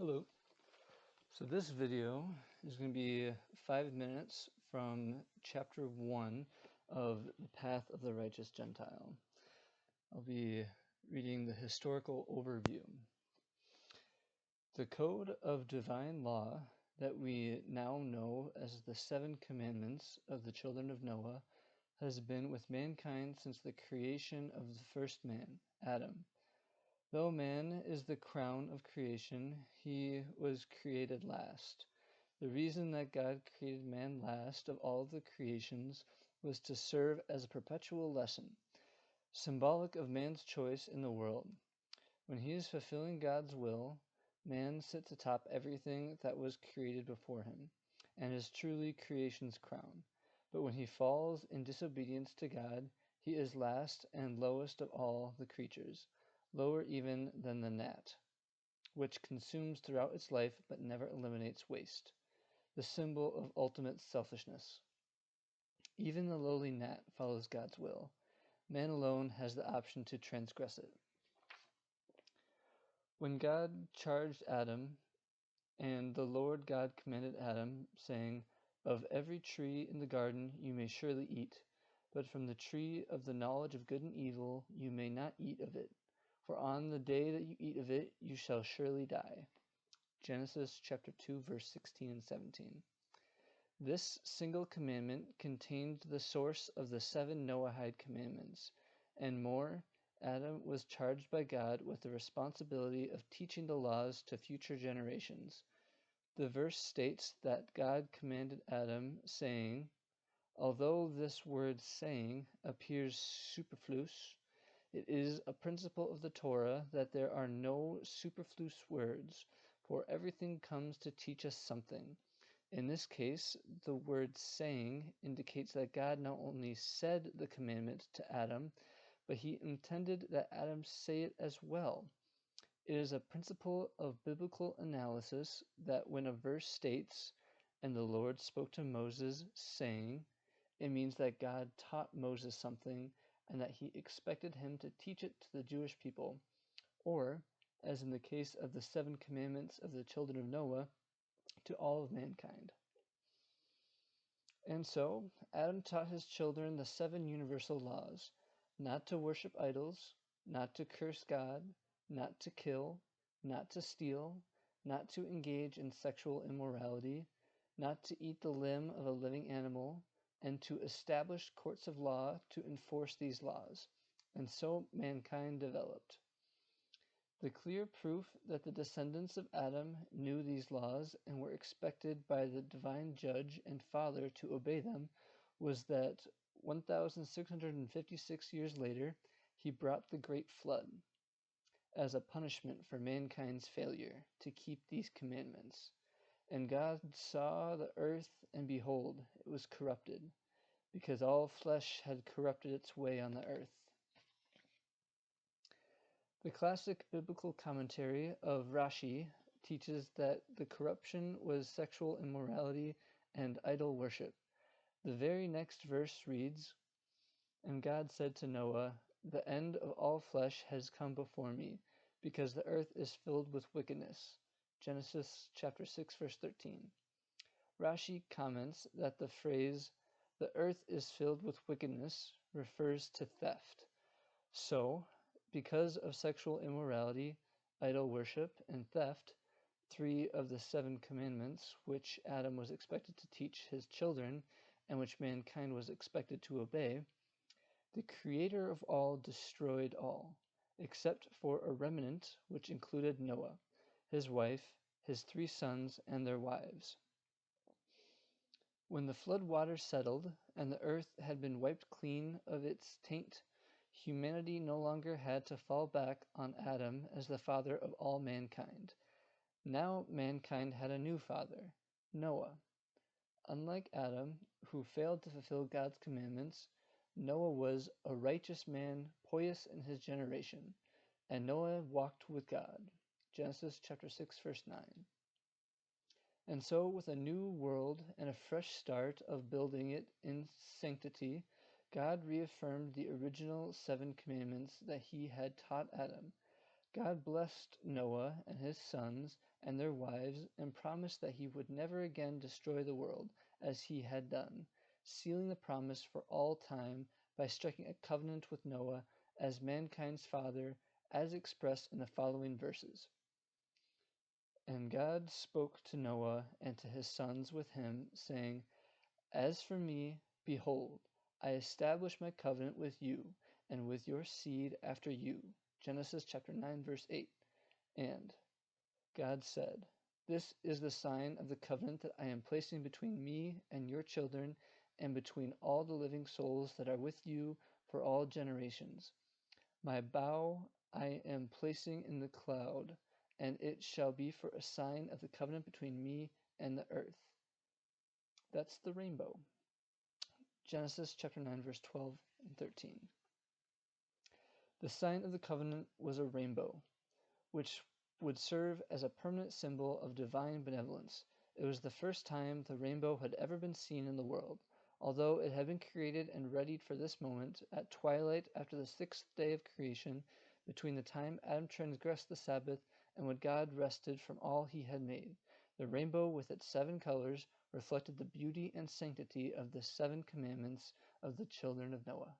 Hello. So this video is going to be 5 minutes from chapter 1 of The Path of the Righteous Gentile. I'll be reading the historical overview. The code of divine law that we now know as the 7 commandments of the children of Noah has been with mankind since the creation of the first man, Adam. Though man is the crown of creation, he was created last. The reason that God created man last of all the creations was to serve as a perpetual lesson, symbolic of man's choice in the world. When he is fulfilling God's will, man sits atop everything that was created before him, and is truly creation's crown. But when he falls in disobedience to God, he is last and lowest of all the creatures, lower even than the gnat, which consumes throughout its life but never eliminates waste, the symbol of ultimate selfishness. Even the lowly gnat follows God's will. Man alone has the option to transgress it. When God charged Adam, and the Lord God commanded Adam, saying, "Of every tree in the garden you may surely eat, but from the tree of the knowledge of good and evil you may not eat of it. For on the day that you eat of it, you shall surely die." Genesis chapter 2, verse 16 and 17. This single commandment contained the source of the 7 Noahide commandments, and more. Adam was charged by God with the responsibility of teaching the laws to future generations. The verse states that God commanded Adam, saying, although this word saying appears superfluous, it is a principle of the Torah that there are no superfluous words, for everything comes to teach us something. In this case, the word saying indicates that God not only said the commandment to Adam, but he intended that Adam say it as well. It is a principle of biblical analysis that when a verse states, "And the Lord spoke to Moses, saying," it means that God taught Moses something and that he expected him to teach it to the Jewish people, or, as in the case of the 7 commandments of the children of Noah, to all of mankind. And so, Adam taught his children the 7 universal laws: not to worship idols, not to curse God, not to kill, not to steal, not to engage in sexual immorality, not to eat the limb of a living animal, and to establish courts of law to enforce these laws. And so mankind developed. The clear proof that the descendants of Adam knew these laws and were expected by the divine judge and father to obey them was that 1,656 years later, he brought the great flood as a punishment for mankind's failure to keep these commandments. And God saw the earth, and behold, it was corrupted, because all flesh had corrupted its way on the earth. The classic biblical commentary of Rashi teaches that the corruption was sexual immorality and idol worship. The very next verse reads, "And God said to Noah, the end of all flesh has come before me, because the earth is filled with wickedness." Genesis chapter 6, verse 13. Rashi comments that the phrase, "the earth is filled with wickedness," refers to theft. So, because of sexual immorality, idol worship, and theft, 3 of the 7 commandments which Adam was expected to teach his children and which mankind was expected to obey, the Creator of all destroyed all, except for a remnant which included Noah, his wife, his 3 sons, and their wives. When the flood waters settled and the earth had been wiped clean of its taint, humanity no longer had to fall back on Adam as the father of all mankind. Now mankind had a new father, Noah. Unlike Adam, who failed to fulfill God's commandments, Noah was a righteous man, pious in his generation, and Noah walked with God. Genesis chapter 6, verse 9. And so, with a new world and a fresh start of building it in sanctity, God reaffirmed the original 7 commandments that he had taught Adam. God blessed Noah and his sons and their wives and promised that he would never again destroy the world as he had done, sealing the promise for all time by striking a covenant with Noah as mankind's father, as expressed in the following verses. And God spoke to Noah and to his sons with him, saying, As for me, behold, I establish my covenant with you and with your seed after you. Genesis chapter 9, verse 8. And God said, This is the sign of the covenant that I am placing between me and your children, and between all the living souls that are with you for all generations. My bow I am placing in the cloud, and it shall be for a sign of the covenant between me and the earth. That's the rainbow. Genesis chapter 9, verse 12 and 13. The sign of the covenant was a rainbow, which would serve as a permanent symbol of divine benevolence. It was the first time the rainbow had ever been seen in the world, although it had been created and readied for this moment at twilight after the sixth day of creation, between the time Adam transgressed the Sabbath and when God rested from all he had made. The rainbow with its 7 colors reflected the beauty and sanctity of the 7 commandments of the children of Noah.